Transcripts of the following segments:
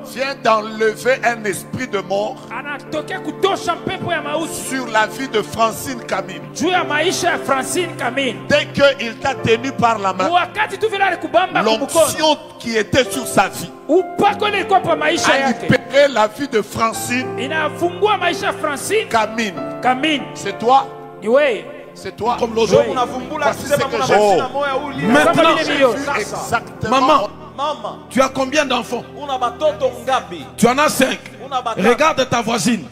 vient d'enlever un esprit de mort sur la vie de Francine Camille. Dès qu'il t'a tenu par la main, l'onction qui était sur sa vie a libéré la vie de Francine Camille. C'est toi? C'est toi. Comme l'autre. Maintenant, exactement. Maman, tu as combien d'enfants? Tu en as 5. Regarde ta voisine.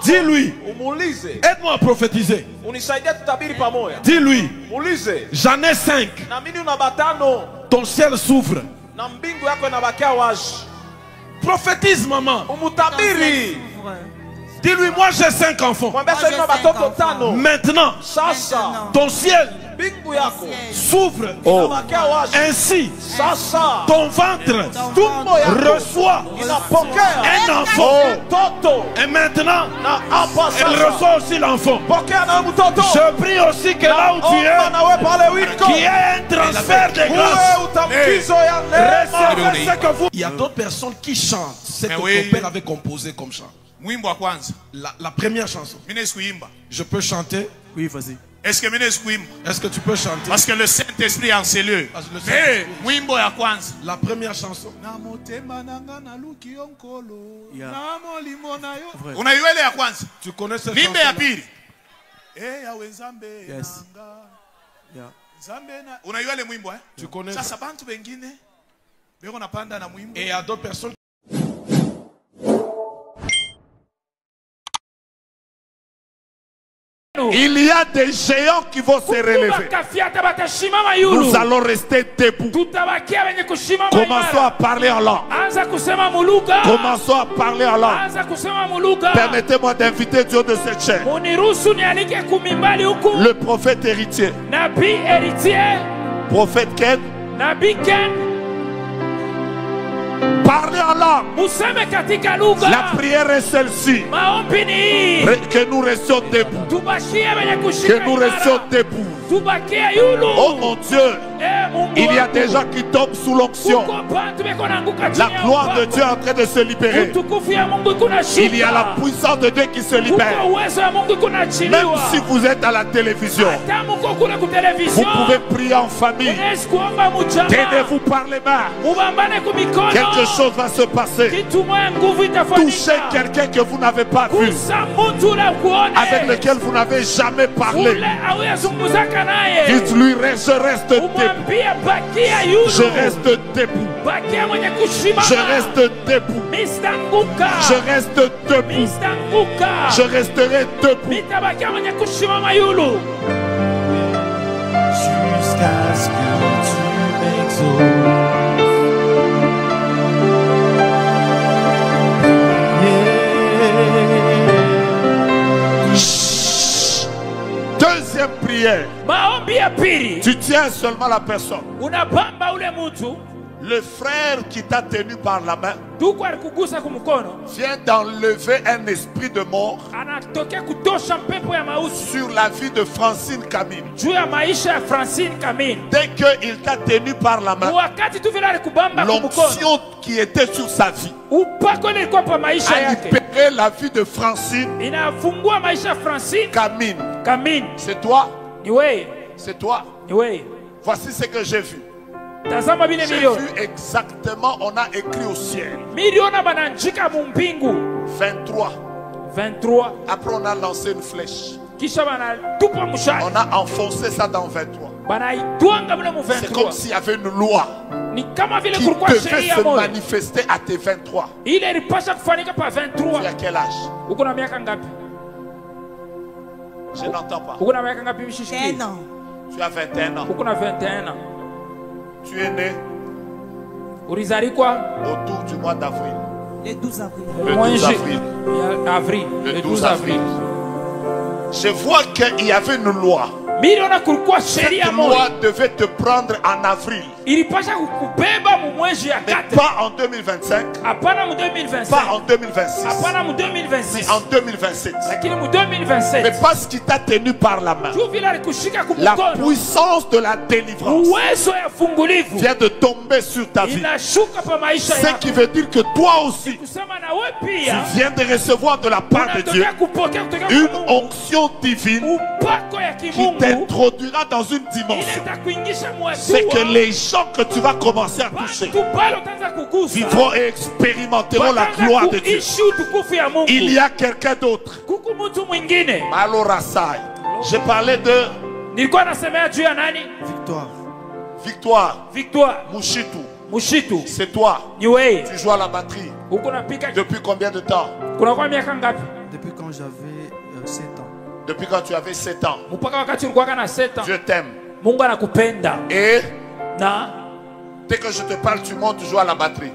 Dis-lui, aide-moi à prophétiser. Dis-lui, j'en ai 5. Ton ciel s'ouvre. Prophétise, maman. Dis-lui, moi j'ai 5 enfants. Maintenant, ton ciel s'ouvre. Ainsi, ton ventre reçoit un enfant. Et maintenant, elle reçoit aussi l'enfant. Je prie aussi que là où tu es, qu'il y ait un transfert de grâce. Il y a d'autres personnes qui chantent ce que ton père avait composé comme chant. La première chanson. Je peux chanter? Oui, vas-y. Est-ce que tu peux chanter? Parce que le Saint-Esprit est en ces lieux. La première chanson. Tu connais cette chanson? Yes. Tu connais? Et il y a d'autres personnes. Il y a des géants qui vont se relever. Nous allons rester debout. Commençons à parler en langue. Commençons à parler en langue. Permettez-moi d'inviter Dieu de cette chaîne. Le prophète héritier. Prophète Ken. Parlez en langue. La prière est celle-ci. Que nous restions debout. Que nous restions debout. Oh mon Dieu, il y a des gens qui tombent sous l'onction. La gloire de Dieu est en train de se libérer. Il y a la puissance de Dieu qui se libère. Même si vous êtes à la télévision, vous pouvez prier en famille. Tenez-vous par les mains. Quelque chose va se passer. Touchez quelqu'un que vous n'avez pas vu, avec lequel vous n'avez jamais parlé. Dites-lui, je reste debout. Je reste debout. Je reste debout. Je reste debout. Je resterai debout. Jusqu'à ce que tu m'exauces. Deuxième prière. Tu tiens seulement la personne. Le frère qui t'a tenu par la main vient d'enlever un esprit de mort sur la vie de Francine Camille. Dès qu'il t'a tenu par la main, l'onction qui était sur sa vie a libéré la vie de Francine Camille. C'est toi? C'est toi? Voici ce que j'ai vu. J'ai vu exactement, on a écrit au ciel 23. Après on a lancé une flèche. On a enfoncé ça dans 23. C'est comme s'il y avait une loi qui devait se manifester à tes 23. Tu as quel âge? Je n'entends pas. Tu as 21 ans. Tu es né autour du mois d'avril. Le 12 avril. Le 12 avril. Je vois qu'il y avait une loi Cette loi devait te prendre en avril. Mais pas en 2025, pas en 2026, mais en 2027. Mais parce qu'il t'a tenu par la main, la puissance de la délivrance vient de tomber sur ta vie. Ce qui veut dire que toi aussi, tu viens de recevoir de la part de Dieu une onction divine qui t'introduira dans une dimension. C'est que les gens que tu vas commencer à toucher vivront et expérimenteront la gloire de Dieu. Il y a quelqu'un d'autre. Malorasai. J'ai parlé de Victoire. Mushitu. C'est toi. Tu joues à la batterie. Depuis combien de temps? Depuis quand j'avais 7 ans. Depuis quand tu avais 7 ans. Je t'aime. Et dès que je te parle, tu montes, tu joues à la batterie.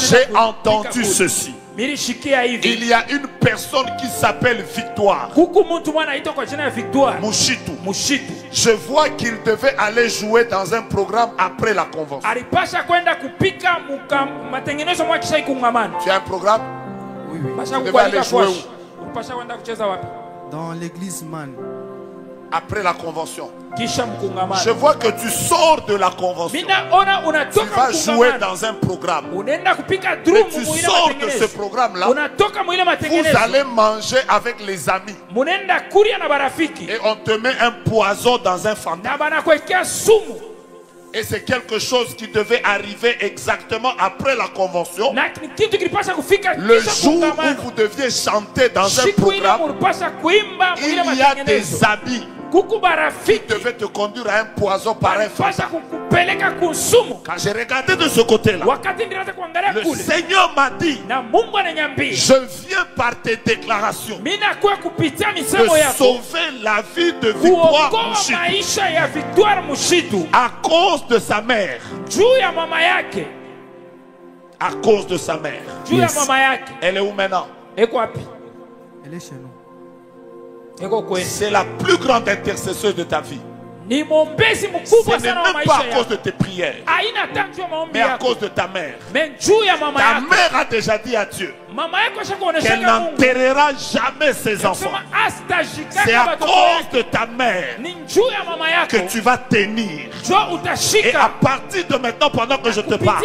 J'ai entendu ceci. Il y a une personne qui s'appelle Victoire. Mushitu. Je vois qu'il devait aller jouer dans un programme après la convention. Tu as un programme? Oui. Tu devais aller jouer où? Dans l'église Man. Après la convention. Je vois que tu sors de la convention. Tu vas jouer dans un programme. Mais tu sors de ce programme-là. Vous allez manger avec les amis. Et on te met un poison dans un fantôme. Et c'est quelque chose qui devait arriver exactement après la convention. Le jour où vous deviez chanter dans un programme, il y a des habits qui devaient te conduire à un poison par un fantôme. Quand j'ai regardé de ce côté-là, le Seigneur m'a dit, je viens par tes déclarations de sauver la vie de Victoire Mushitu à cause de sa mère. À cause de sa mère. Yes. Elle est où maintenant? Elle est chez nous. C'est la plus grande intercesseuse de ta vie. Ce n'est même pas à cause de tes prières, mais à cause de ta mère. Ta mère a déjà dit à Dieu qu'elle n'enterrera jamais ses enfants. C'est à cause de ta mère que tu vas tenir. Et à partir de maintenant, pendant que je te parle,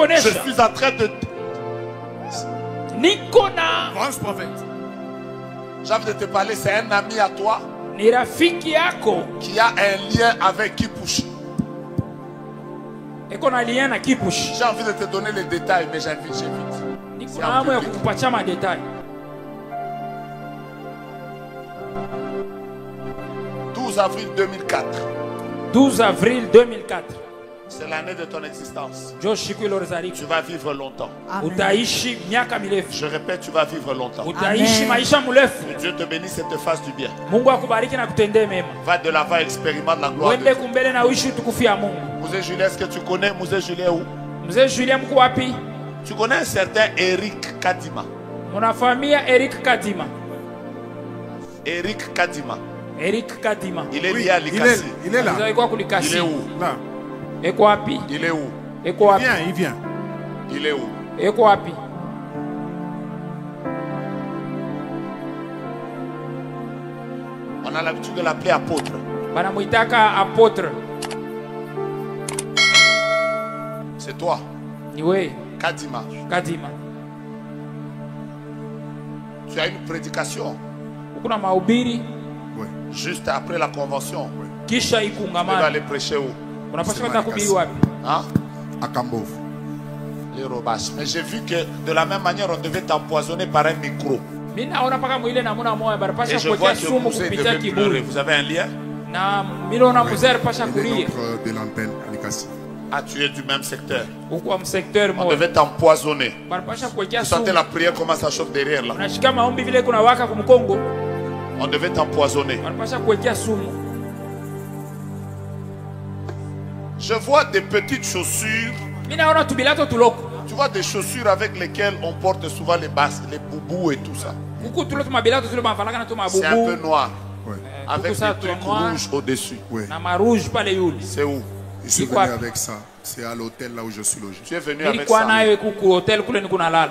je suis en train de... Grand prophète. J'ai envie de te parler, c'est un ami à toi qui a un lien avec Kipush. J'ai envie de te donner les détails, mais j'évite. 12 avril 2004. 12 avril 2004. C'est l'année de ton existence. Tu vas vivre longtemps. Je répète, tu vas vivre longtemps. Que Dieu te bénisse et te fasse du bien. Va de l'avant, expérimente la gloire de Dieu. Mouzé Julien, est-ce que tu connais Mouzé Julien où? Tu connais un certain Eric Kadima? Mon famille Eric Kadima. Eric Kadima. Eric Kadima. Il est lié à l'Ikasi. Il est là. Il est où? Là. Il est où? Il vient. Il est où? On a l'habitude de l'appeler apôtre. C'est toi. Kadima. Tu as une prédication. Oui. Juste après la convention. Oui. Tu vas aller prêcher où? Hein? À Kambov. Les robages. Mais j'ai vu que de la même manière on devait t'empoisonner par un micro. Et je vois que Mouzé devait pleurer. Vous avez un lien? Il est notre de l'antenne à l'Ikasi. Ah, tu es du même secteur. On devait t'empoisonner. Vous sentez la prière comment ça chauffe derrière là? On devait t'empoisonner. Je vois des petites chaussures. Tu vois des chaussures avec lesquelles on porte souvent les basses, les boubous et tout ça. C'est un peu noir. Avec des trucs rouges au-dessus. C'est où? Je suis venu avec ça. C'est à l'hôtel là où je suis logé. Tu es venu avec ça.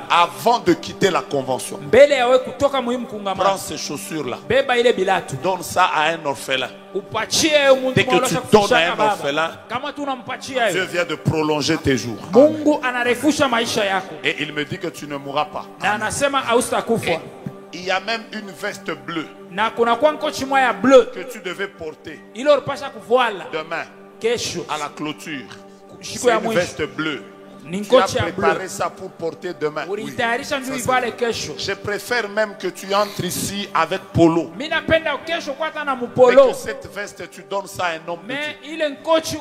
Avant de quitter la convention, prends ces chaussures-là. Donne ça à un orphelin. Dès que tu donnes à un orphelin, Dieu vient de prolonger tes jours. Et il me dit que tu ne mourras pas. Et il y a même une veste bleue que tu devais porter demain à la clôture. C'est une veste bleue. Tu as préparé ça pour porter demain. Oui. Je préfère même que tu entres ici avec polo. Et que cette veste, tu donnes ça à un homme de Dieu.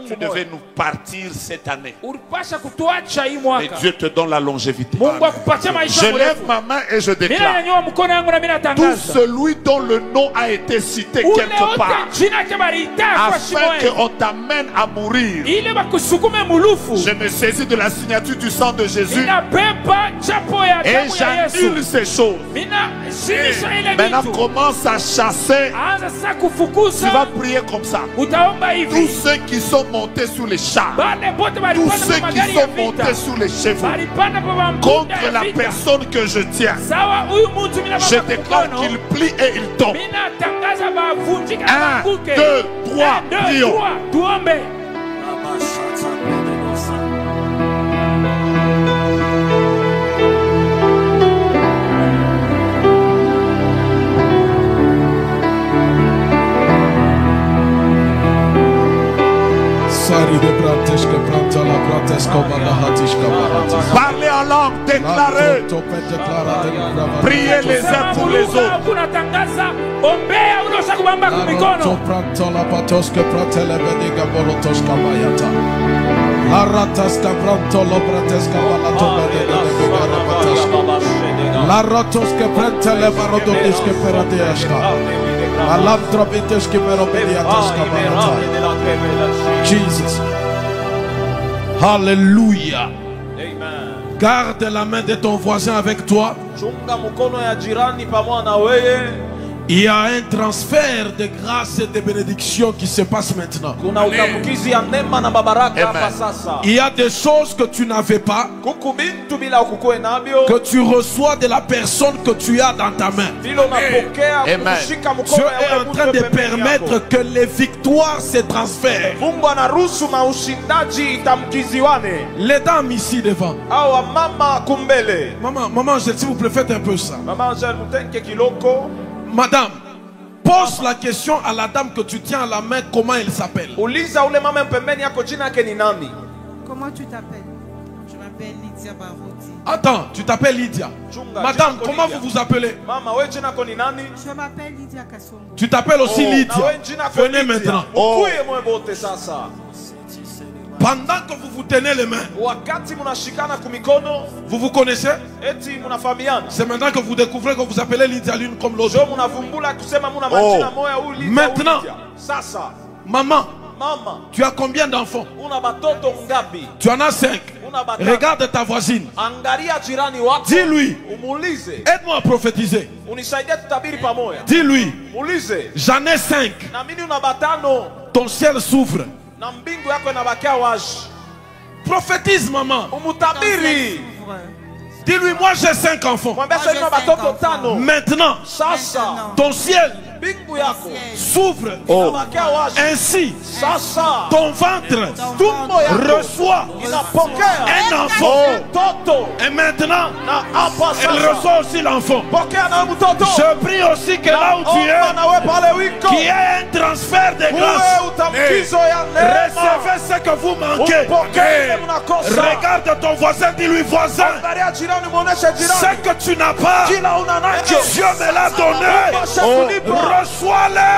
Tu devais nous partir cette année. Et Dieu te donne la longévité. Je lève ma main et je déclare: tout celui dont le nom a été cité quelque part, afin qu'on t'amène à mourir, je me saisis de la signature du sang de Jésus et j'annule ces choses. Maintenant commence à chasser. Tu vas prier comme ça. Tous ceux qui sont montés sous les chars, tous ceux qui sont montés sous les chevaux contre la personne que je tiens, je déclare qu'il plie et il tombe. 1, 2, 3, prions. Parlez en langue, déclarez. Priez les uns pour les autres. Jesus. Alléluia. Garde la main de ton voisin avec toi. Il y a un transfert de grâce et de bénédiction qui se passe maintenant. Il y a des choses que tu n'avais pas, que tu reçois de la personne que tu as dans ta main. Amen. Dieu est en train de permettre que les victoires se transfèrent. Les dames ici devant. Maman, s'il vous plaît, faites un peu ça. Madame, pose la question à la dame que tu tiens à la main, comment elle s'appelle? Comment tu t'appelles? Je m'appelle Lydia Barodi. Attends, tu t'appelles Lydia. Madame, comment vous vous appelez? Je m'appelle Lydia Kassongo. Tu t'appelles aussi Lydia. Venez maintenant. Pendant que vous vous tenez les mains, vous vous connaissez? C'est maintenant que vous découvrez que vous appelez Lydia l'une comme l'autre. Maintenant, maman, tu as combien d'enfants? Tu en as 5. Regarde ta voisine. Dis-lui, aide-moi à prophétiser. Dis-lui, j'en ai 5. Ton ciel s'ouvre. Prophétise, maman. Dis-lui, moi j'ai 5 enfants. Maintenant, ton ciel s'ouvre. Ainsi, ton ventre reçoit un enfant. Et maintenant, elle reçoit aussi l'enfant. Je prie aussi que là où tu es, qu'il y ait un transfert de grâce. Recevez ce que vous manquez. Regarde ton voisin, dis-lui, voisin, ce que tu n'as pas, Dieu me l'a donné. Reçois-le.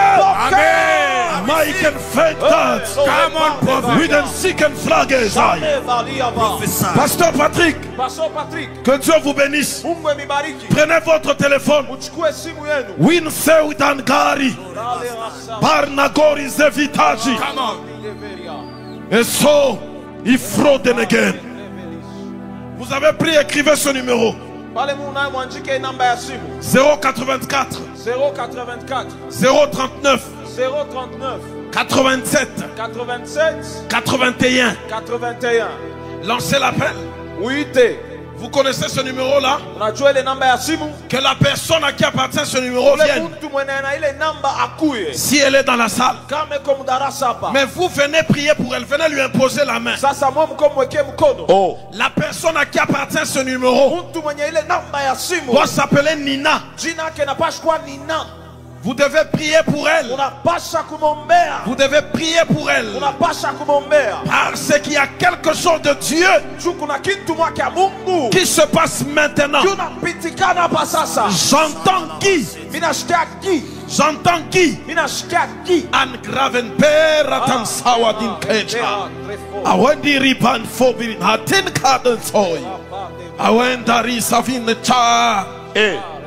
Amen. Mike and faith God. Come on, prophet. We don't seek and flag his eye. Pasteur Patrick. Que Dieu vous bénisse. Prenez votre téléphone. Winse Udangari. Barnagori Zevitaji. Et so, il fraude again. Vous avez pris, écrivez ce numéro. 084 039 87 81. Lancez l'appel. Vous connaissez ce numéro-là? Que la personne à qui appartient ce numéro vienne. Si elle est dans la salle. Mais vous venez prier pour elle. Venez lui imposer la main. Oh. La personne à qui appartient ce numéro doit s'appeler Nina. Vous devez prier pour elle. Vous devez prier pour elle. Parce qu'il y a quelque chose de Dieu qui se passe maintenant. J'entends qui? J'entends qui? An Gravenper Atansawadin Kecha. Awendi Ripan Fobin Hatin Kaden Soy. Awendari Savin Cha.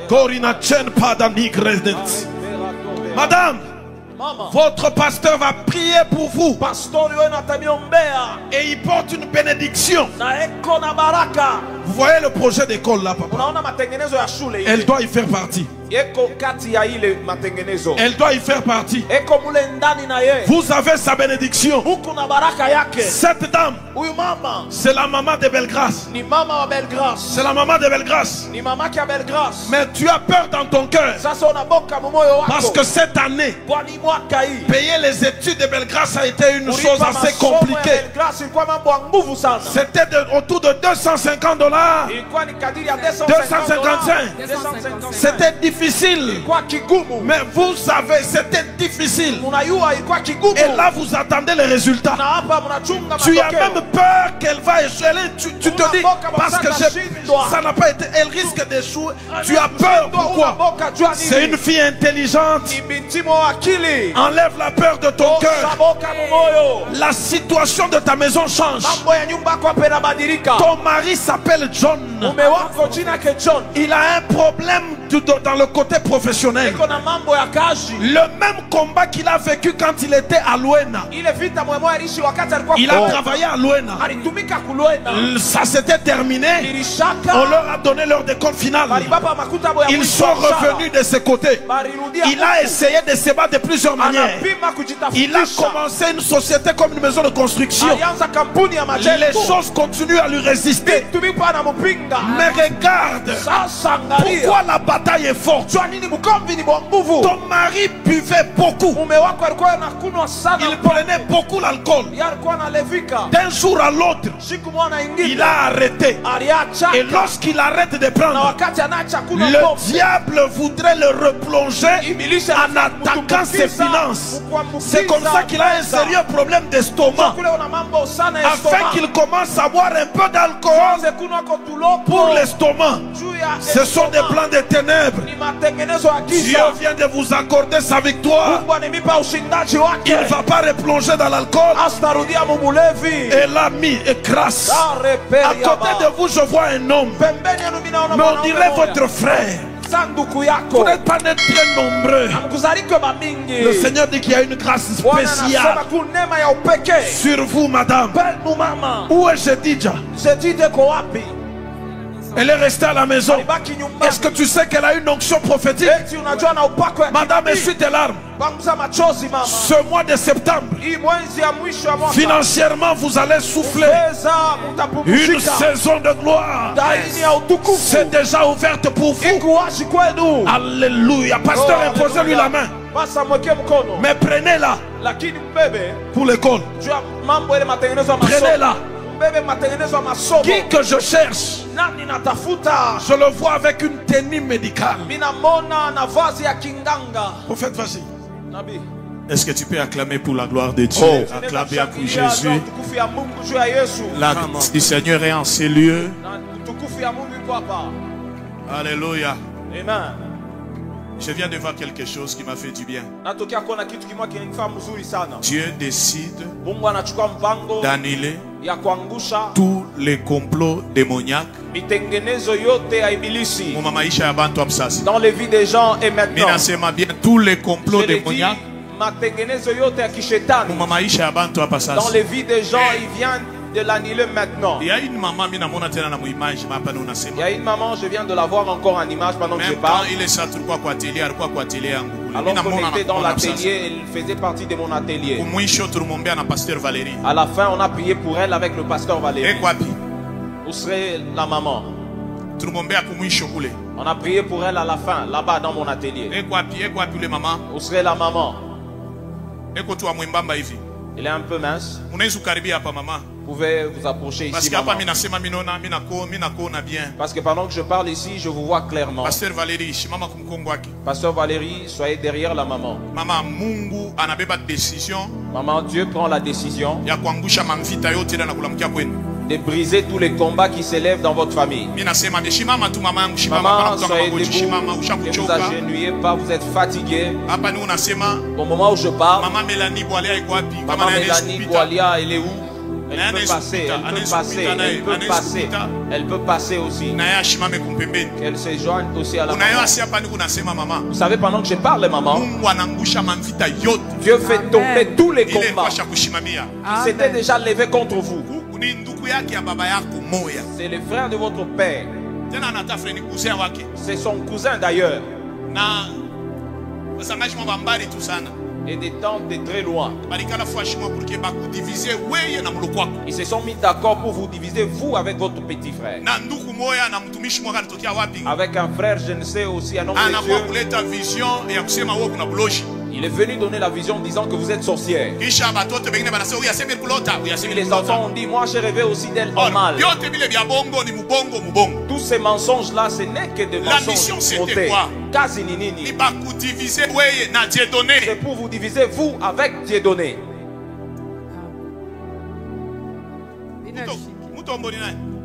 Gorina Chen Padani Gresdens. Madame, votre pasteur va prier pour vous. Et il porte une bénédiction. Vous voyez le projet d'école là, papa? Elle doit y faire partie. Elle doit y faire partie. Vous avez sa bénédiction. Cette dame, c'est la maman de Bellegrâce. C'est la maman de Bellegrâce. Mais tu as peur dans ton cœur. Parce que cette année, payer les études de Bellegrâce a été une chose assez compliquée. C'était autour de $250. 255. C'était difficile. Mais vous savez, c'était difficile. Et là, vous attendez les résultats. Tu as même peur qu'elle va échouer. Tu te dis, parce que ça n'a pas été, elle risque d'échouer. Tu as peur, pourquoi? C'est une fille intelligente. Enlève la peur de ton cœur. La situation de ta maison change. Ton mari s'appelle John. Il a un problème dans le côté professionnel. Le même combat qu'il a vécu quand il était à Luena. Il a travaillé à Luena. Ça s'était terminé. On leur a donné leur décompte final. Ils sont revenus de ce côté. Il a essayé de se battre de plusieurs manières. Il a commencé une société comme une maison de construction. Les choses continuent à lui résister. Mais regarde, pourquoi la bataille est forte. Ton mari buvait beaucoup. Il prenait beaucoup l'alcool. D'un jour à l'autre, il a arrêté. Et lorsqu'il arrête de prendre, le diable voudrait le replonger en attaquant ses finances. C'est comme ça qu'il a un sérieux problème d'estomac. Afin qu'il commence à boire un peu d'alcool pour l'estomac. Ce sont des plans de ténèbres. Dieu vient de vous accorder sa victoire. Il ne va pas replonger dans l'alcool. Et l'ami écrasse. À côté de vous, je vois un homme. Mais on dirait votre frère. Vous n'êtes pas très nombreux. Le Seigneur dit qu'il y a une grâce spéciale sur vous, madame. Où est Jedidja? Elle est restée à la maison. Est-ce que tu sais qu'elle a une onction prophétique? Madame, essuie tes larmes. Ce mois de septembre, financièrement, vous allez souffler. Une saison de gloire c'est déjà ouverte pour vous. Alléluia. Pasteur, imposez-lui la main. Mais prenez-la pour l'école. Prenez-la. Qui que je cherche, je le vois avec une tenue médicale. Prophète, vas-y. Est-ce que tu peux acclamer pour la gloire de Dieu? Acclamer pour Jésus. La grâce du Seigneur est en ces lieux. Alléluia. Amen. Je viens de voir quelque chose qui m'a fait du bien. Dieu décide d'annuler tous les complots démoniaques dans les vies des gens et maintenant. Tous les complots démoniaques dans les vies des gens, il vient de l'annuler maintenant. Il y a une maman, je viens de la voir encore en image pendant que je parle. Alors qu'on était dans l'atelier, elle faisait partie de mon atelier. À la fin, on a prié pour elle avec le pasteur Valérie. Où serait la maman? On a prié pour elle à la fin, là-bas dans mon atelier. Où serait la maman? Elle est un peu mince. Vous pouvez vous approcher ici, maman. Parce que pendant que je parle ici, je vous vois clairement. Pasteur Valérie, soyez derrière la maman. Maman, Dieu prend la décision de briser tous les combats qui s'élèvent dans votre famille. Maman, soyez debout, ne vous agenouillez pas, vous êtes fatigué. Au moment où je parle, maman Mélanie Boalia, elle est où? Elle peut passer, elle peut passer, elle peut passer, elle peut passer aussi. Qu'elle se joigne aussi à la maman. Vous savez, pendant que je parle, maman, Dieu fait tomber tous les combats qui s'étaient déjà levés contre vous. C'est le frère de votre père. C'est son cousin d'ailleurs. Et des tantes de très loin. Ils se sont mis d'accord pour vous diviser, vous avec votre petit frère. Avec un frère, je ne sais aussi, un homme de Dieu. Il est venu donner la vision disant que vous êtes sorcière. Les enfants ont dit, moi j'ai rêvé aussi d'elle en mal. Tous ces mensonges là, ce n'est que des mensonges. C'est pour vous diviser vous avec Dieudonné.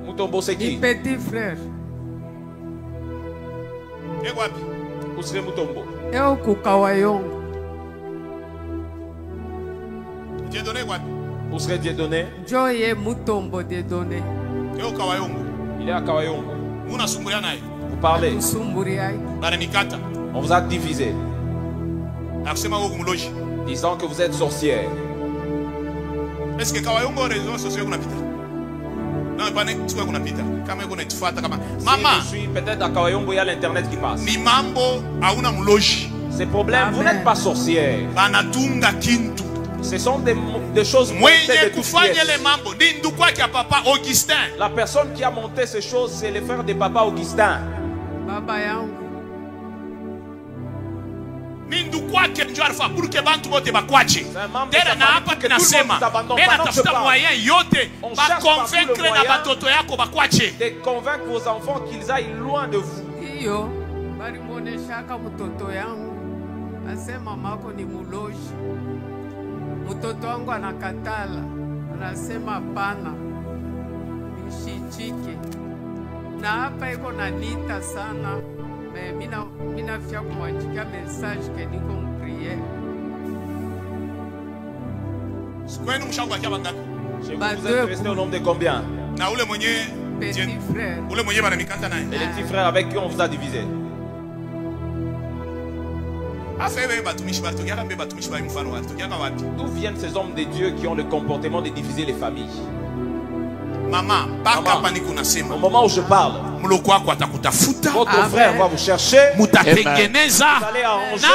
Mutombo c'est qui? Petit frère. Où serait Mutombo? Où serait Dieudonné? Joye Mutombo Dieudonné. Il est à Kawayongo. Vous parlez. On vous a divisé. Disant que vous êtes sorcière. Est-ce que Kawayongo réseau social qu'on habite? Non, pas n'importe qu'on habite. Maman. Je suis peut-être à Kawayongo, il y a l'internet qui passe. Ni mambo a una muloji. Ces problèmes, vous n'êtes pas sorcière. Banatunga kintu. Ce sont des choses montées de toutes pièces. La personne qui a monté ces choses, c'est le frère de papa Augustin. Baba yangu. De convaincre vos enfants qu'ils aillent loin de vous. Iyo, balimoneshaka mtoto yangu. Asema mako ni muloji. Mtoto wangu anakatala. Anasema pana. Nishichike. Na hapa iko nanita sana. Mina fia kumwandikia message que niko mpriere. Je vous êtes resté au nombre de combien? Petit frère. Et les petits frères avec qui on vous a divisé? D'où viennent ces hommes de Dieu qui ont le comportement de diviser les familles? Maman, au moment où je parle, votre frère va vous chercher. Vous allez arranger.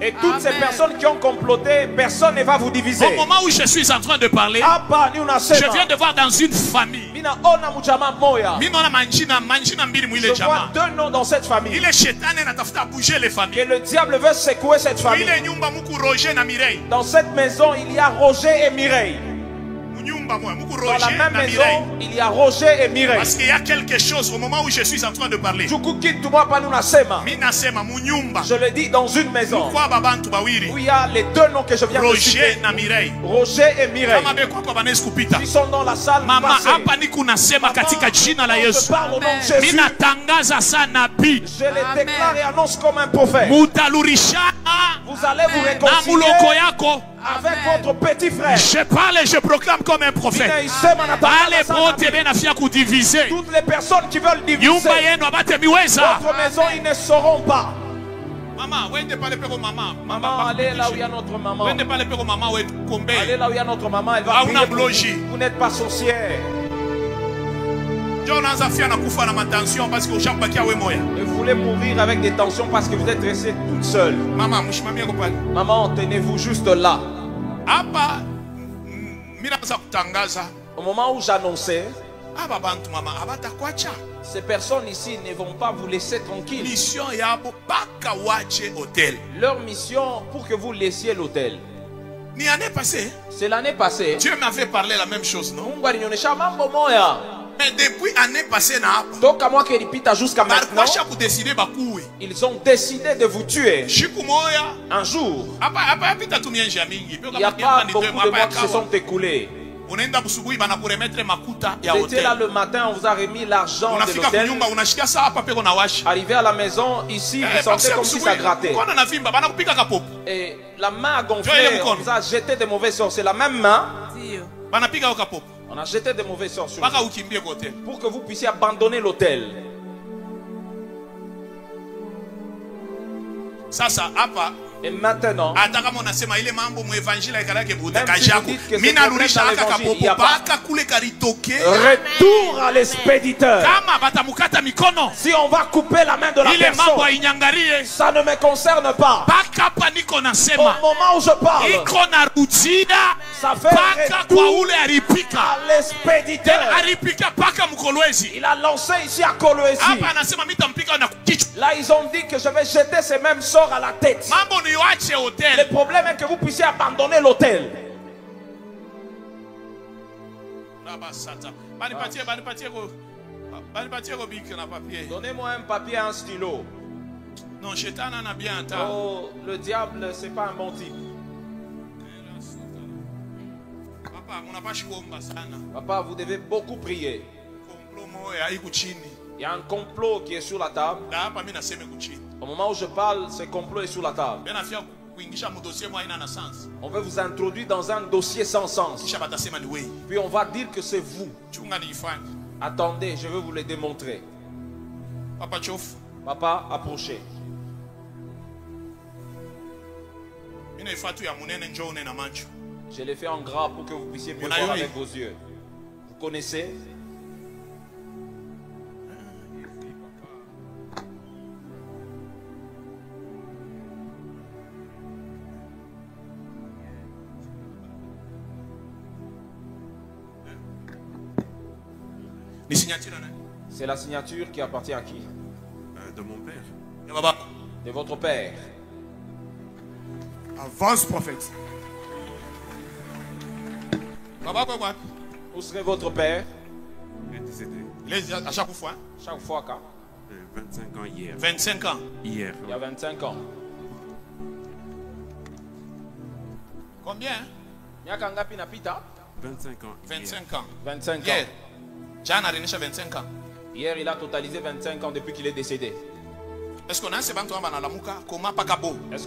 Et toutes ces personnes qui ont comploté, personne ne va vous diviser. Au moment où je suis en train de parler, je viens de voir dans une famille. Je vois deux noms dans cette famille. Que le diable veut secouer cette famille. Dans cette maison, il y a Roger et Mireille. Dans la même maison, il y a Roger et Mireille. Parce qu'il y a quelque chose au moment où je suis en train de parler. Je le dis dans une maison où il y a les deux noms que je viens de citer. Roger et Mireille. Ils sont dans la salle. Maman, hapa niko nasema katika jina la Yesu. Ninatangaza sana nabii. Je le déclare et annonce comme un prophète. Vous allez vous réconcilier avec votre petit frère. Je parle et je proclame comme un prophète. Toutes les personnes qui veulent diviser votre maison, ils ne sauront pas. Maman, allez là où il y a notre maman. Allez là où il y a notre maman, elle va prier pour vous. Vous n'êtes pas sorcière. Et vous voulez mourir avec des tensions parce que vous êtes restée toute seule. Maman, tenez-vous juste là. Au moment où j'annonçais, ces personnes ici ne vont pas vous laisser tranquille. Leur mission pour que vous laissiez l'hôtel. C'est l'année passée. Dieu m'avait parlé la même chose, non? Mais depuis l'année passée, jusqu'à maintenant, ils ont décidé de vous tuer. Un jour, il n'y a pas beaucoup de mois qui se sont écoulés. J'étais là le matin, on vous a remis l'argent de l'hôtel. Arrivé à la maison, ici, vous sentez comme si ça grattait. Et la main a gonflé, on vous a jeté des mauvais sorts. C'est la même main. On a jeté des mauvais sorts sur vous pour que vous puissiez abandonner l'hôtel. Et maintenant, même si vous dites que c'est retour à l'expéditeur. Si on va couper la main de la personne, ça ne me concerne pas. Au moment où je parle, ça fait retour à l'expéditeur. Il a lancé ici à Kolwezi. Là, ils ont dit que je vais jeter ces mêmes sorts à la tête. Le problème est que vous puissiez abandonner l'hôtel. Donnez-moi un papier et un stylo. Non, oh, le diable, c'est pas un bon type. Papa, vous devez beaucoup prier. Il y a un complot qui est sur la table. Au moment où je parle, ce complot est sur la table. On veut vous introduire dans un dossier sans sens. Puis on va dire que c'est vous. Attendez, je vais vous le démontrer. Papa, approchez. Je l'ai fait en gras pour que vous puissiez mieux voir avec vos yeux. Vous connaissez? C'est la signature qui appartient à qui? De mon père. De votre père. Avance, prophète. Où serait votre père? À chaque fois. Chaque fois quand? 25 ans hier. 25 ans. Hier. Il y a 25 ans. Combien? 25 ans. 25 ans. 25 ans. Hier. Jean a 25 ans. Hier, il a totalisé 25 ans depuis qu'il est décédé. Est-ce que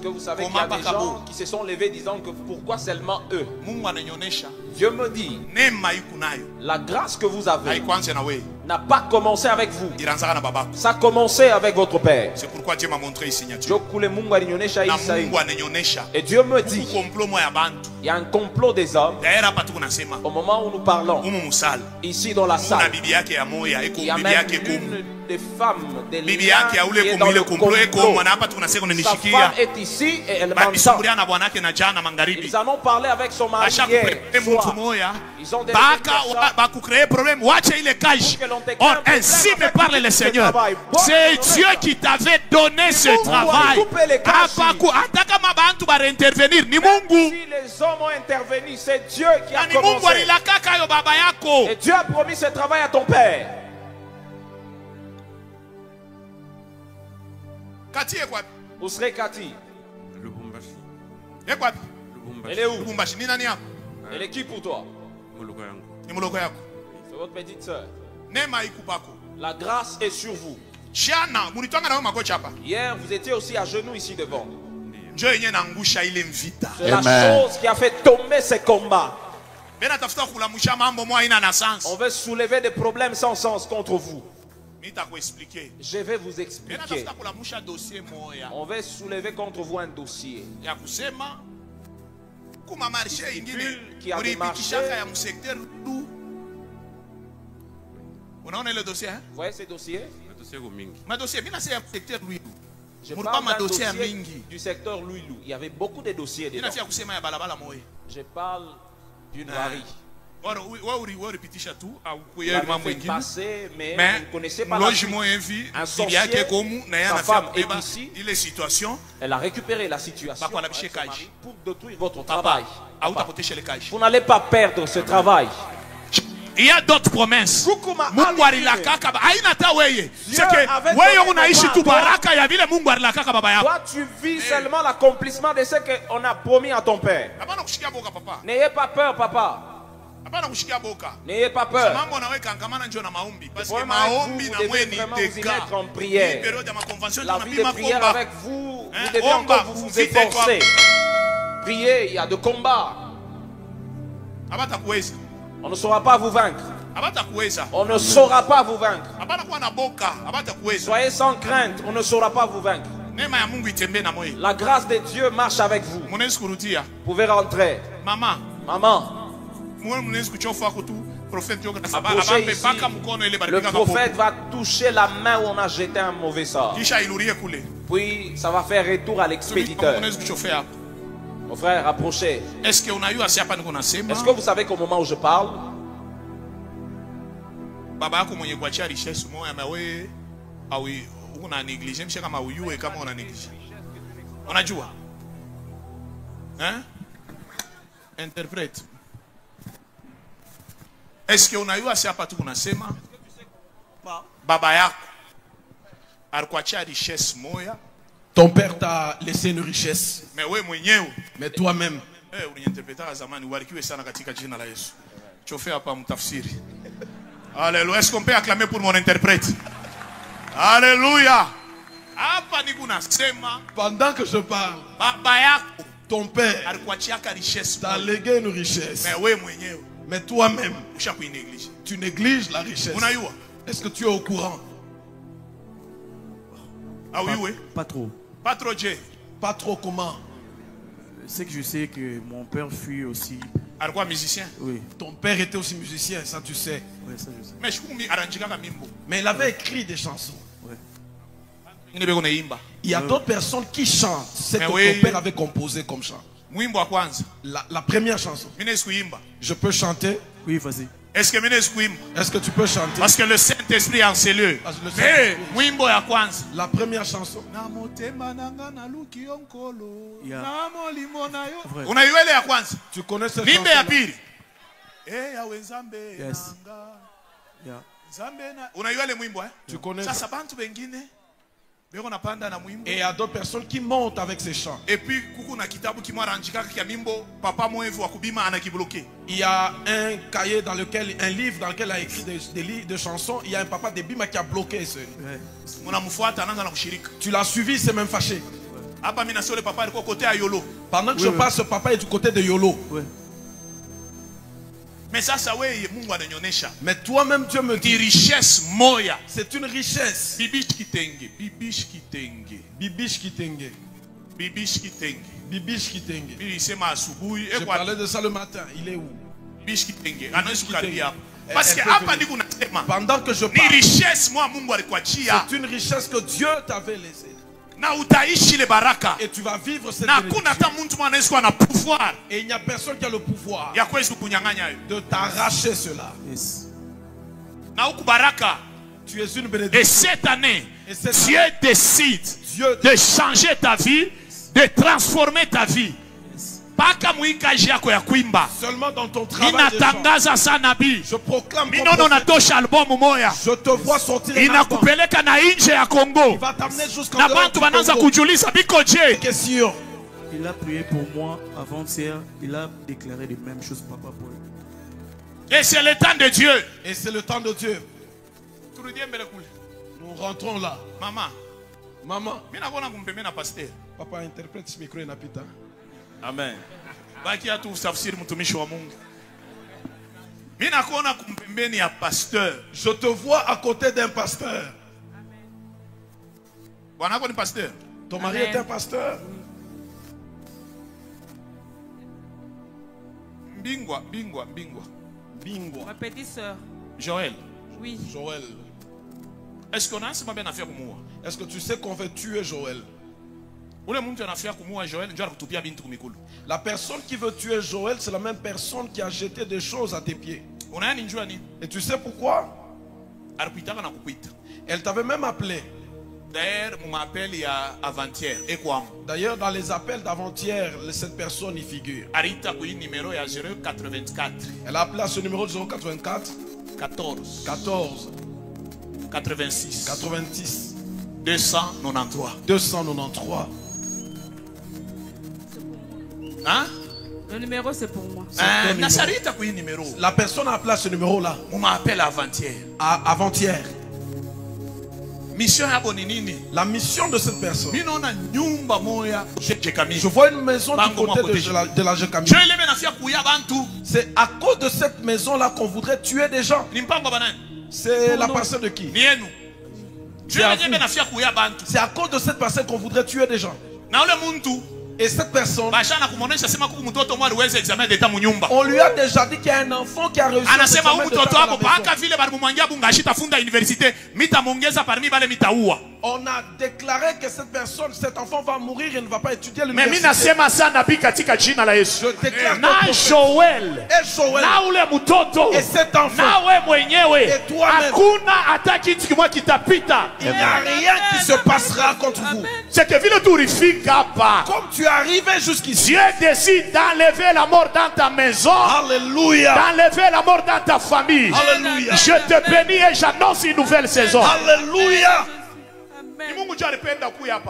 vous savez qu'il y a des gens qui se sont levés disant que pourquoi seulement eux? Dieu me dit, la grâce que vous avez n'a pas commencé avec vous. Ça a commencé avec votre père. C'est pourquoi Dieu m'a montré ici. Et Dieu me dit, il y a un complot des hommes. Au moment où nous parlons, ici dans la salle, il y a même une des femmes, des liens qui est dans le complot. Sa femme est ici et elle m'entend. Ils en ont parlé avec son mari hier soir. Ils ont créer problème. Or, ainsi me parle le Seigneur. C'est Dieu qui t'avait donné ce travail. Si les hommes ont intervenu, c'est Dieu qui a commencé. Et Dieu a promis ce travail à ton père. Où serait Cathy? Elle est où? Elle est qui pour toi? C'est votre petite soeur. La grâce est sur vous. Hier, vous étiez aussi à genoux ici devant. C'est la chose qui a fait tomber ces combats. On veut soulever des problèmes sans sens contre vous. Je vais vous expliquer. On va soulever contre vous un dossier. Qui a démarché. Vous voyez ce dossier? Je parle d'un dossier du secteur Louilou. Il y avait beaucoup de dossiers dedans. Je parle d'une varie. Passé, mais vous ne connaissez pas la suite. Un sorcier, sa femme est ici. Elle a récupéré la situation pour détruire votre travail. Vous n'allez pas perdre ce travail. Il y a d'autres promesses. C'est que toi tu vis seulement l'accomplissement de ce qu'on a promis à ton père. N'ayez pas peur, papa. N'ayez pas peur. Vous devez mettre en prière. La vie de prière avec vous, vous devez encore vous efforcer. Priez, il y a de combats. On ne saura pas vous vaincre. On ne saura pas vous vaincre. Soyez sans crainte, on ne saura pas vous vaincre. La grâce de Dieu marche avec vous. Vous pouvez rentrer. Maman. Approchez ici. Le prophète va toucher la main où on a jeté un mauvais sort. Puis ça va faire retour à l'expéditeur. Mon frère, approchez. Est-ce que vous savez qu'au moment où je parle, interprète. Est-ce que unajua si hapa tu kunasema baba yako alikuachia richesse moya? Ton père t'a laissé une richesse. Mais wewe mwenyewe, mais toi-même. Uliinterpreta zamani, ubarikiwe sana katika jina la Yesu. Chofe hapa mtafsiri. Alléluia. Est-ce qu'on peut acclamer pour mon interprète? Alléluia. Hapa ni kunasema pendant que je parle, baba yako, ton père alikuachia richesse, t'a légué une richesse. Mais wewe mwenyewe, mais toi-même, tu négliges la richesse. Est-ce que tu es au courant? Ah oui, oui. Pas trop. Pas trop, Dieu. Pas trop comment? C'est que je sais que mon père fut aussi. Quoi, musicien? Oui. Ton père était aussi musicien, ça tu sais. Oui, ça je sais. Mais il avait écrit des chansons. Oui. Il y a d'autres personnes qui chantent ce que ton père avait composé comme chant. La première chanson. Je peux chanter? Oui, vas-y. Est-ce que tu peux chanter? Parce que le Saint-Esprit est en ces lieux. La première chanson. Tu connais cette chanson? Yes. Tu connais? Et il y a d'autres personnes qui montent avec ces chants. Et puis, il y a un cahier dans lequel, un livre dans lequel il a écrit des livres de chansons. Il y a un papa de Bima qui a bloqué ce. Tu l'as suivi, il s'est même fâché. Pendant que je parle, ce papa est du côté de Yolo. Oui. Mais toi-même Dieu me dit richesse moya. C'est une richesse. Bibish kitenge. Bibish kitenge. Bibish kitenge. Bibish kitenge. Bibish kitenge. Je parlais de ça le matin. Il est où? Bibish kitenge. Parce que pendant que je parle, richesse c'est une richesse que Dieu t'avait laissée. Et tu vas vivre cette bénédiction. Et il n'y a personne qui a le pouvoir de t'arracher cela. Yes. Tu es une bénédiction. Et cette année, Dieu décide de changer ta vie, de transformer ta vie. Seulement dans ton travail de chant, je proclame je te vois sortir il va t'amener jusqu'en Congo. Question. Il a prié pour moi avant-hier. Il a déclaré les mêmes choses, papa, pour lui. Et c'est le temps de Dieu. Et c'est le temps de Dieu. Nous rentrons là. Maman. Papa interprète ce micro et napita. Amen. Baki tu tafsiri mtumishi wa Mungu. Je te vois à côté d'un pasteur. Ton mari est un pasteur. Bingwa. Ma petite soeur. Joël. Oui. Joël. Est-ce qu'on a assez bien affaire pour moi? Est-ce que tu sais qu'on veut tuer Joël? La personne qui veut tuer Joël, c'est la même personne qui a jeté des choses à tes pieds. Et tu sais pourquoi? Elle t'avait même appelé. D'ailleurs, dans les appels d'avant-hier, cette personne y figure. Elle a appelé à ce numéro 084 14 86 293. Hein? Le numéro c'est pour moi. La personne a appelé à ce numéro-là. On m'a appelé avant-hier. Avant-hier. Mission. La mission de cette personne. Je vois une maison du côté de la Jekami. C'est à cause de cette maison-là qu'on voudrait tuer des gens. C'est la personne de qui? C'est à cause de cette personne qu'on voudrait tuer des gens. Et cette personne, on lui a déjà dit qu'il y a un enfant qui a réussi à on a déclaré que cette personne, cet enfant va mourir et ne va pas étudier l'université. Je déclare que Joël et cet enfant et toi-même, il n'y a rien qui se passera contre vous. Comme tu es arrivé jusqu'ici, Dieu décide d'enlever la mort dans ta maison. Alléluia. D'enlever la mort dans ta famille. Alléluia. Je te bénis et j'annonce une nouvelle saison. Alléluia.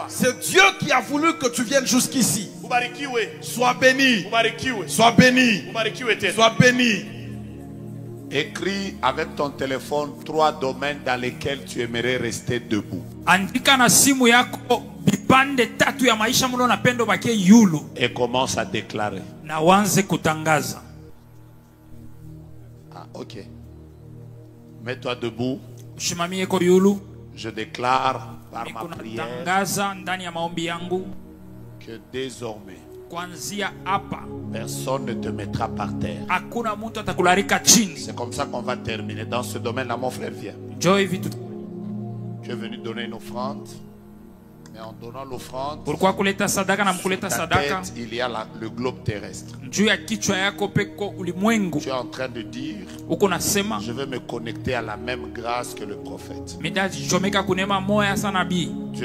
C'est Dieu qui a voulu que tu viennes jusqu'ici. Sois béni. Sois béni. Sois béni. Écris avec ton téléphone 3 domaines dans lesquels tu aimerais rester debout. Et commence à déclarer. Ah, ok. Mets-toi debout. Je déclare par ma prière que désormais personne ne te mettra par terre. C'est comme ça qu'on va terminer. Dans ce domaine-là, mon frère, viens. Tu es venu donner une offrande. Mais en donnant l'offrande, sur ta tête, il y a le globe terrestre. Tu es en train de dire, je vais me connecter à la même grâce que le prophète. Dieu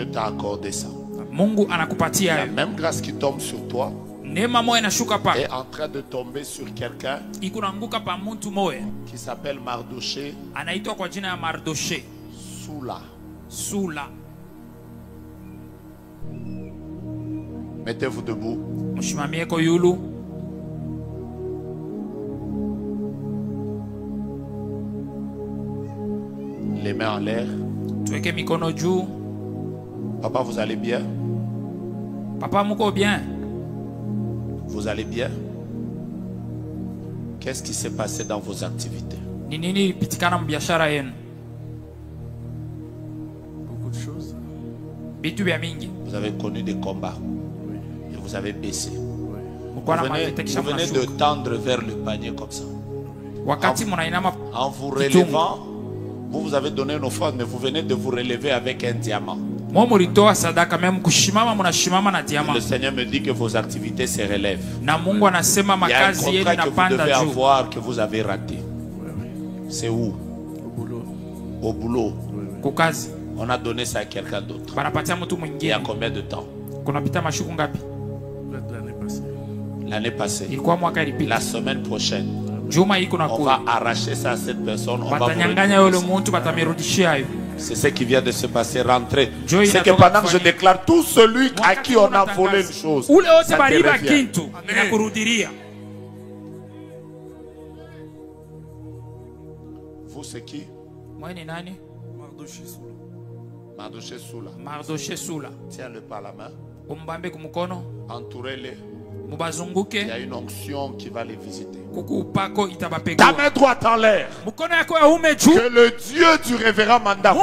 t'a accordé ça. La même grâce qui tombe sur toi est en train de tomber sur quelqu'un qui s'appelle Mardoché. Soula. Mettez-vous debout. Les mains en l'air. Papa, vous allez bien? Papa, muko bien? Vous allez bien? Qu'est-ce qui s'est passé dans vos activités? Beaucoup de choses. Vous avez connu des combats. Et vous avez baissé. Vous venez de tendre vers le panier comme ça. En vous relevant, vous avez donné une offrande, mais vous venez de vous relever avec un diamant. Le Seigneur me dit que vos activités se relèvent. Il y a un contrat que vous devez avoir, que vous avez raté. C'est où? Au boulot. On a donné ça à quelqu'un d'autre. Il y a combien de temps? L'année passée. La semaine prochaine. On va arracher ça à cette personne. On va c'est ce qui vient de se passer. Rentrez. C'est que pendant que je déclare, tout celui à qui on a volé une chose, ça te revient. Vous, c'est qui? Mardoché Soula. Tiens-le par la main. Entourez-le. il y a une onction qui va les visiter. Ta main droite en l'air. Que le Dieu du révérend Mandam,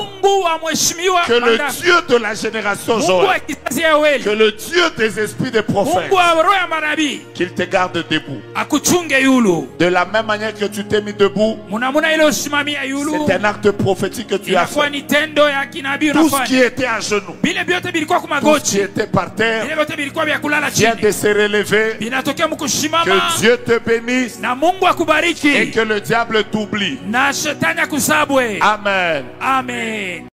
que le Dieu de la génération Joël, que le Dieu des esprits des prophètes, qu'il te garde debout. De la même manière que tu t'es mis debout, c'est un acte prophétique que tu as fait. Tout ce qui était à genoux, tout ce qui était par terre, vient de se relever. Que Dieu te bénisse et que le diable t'oublie. Amen. Amen.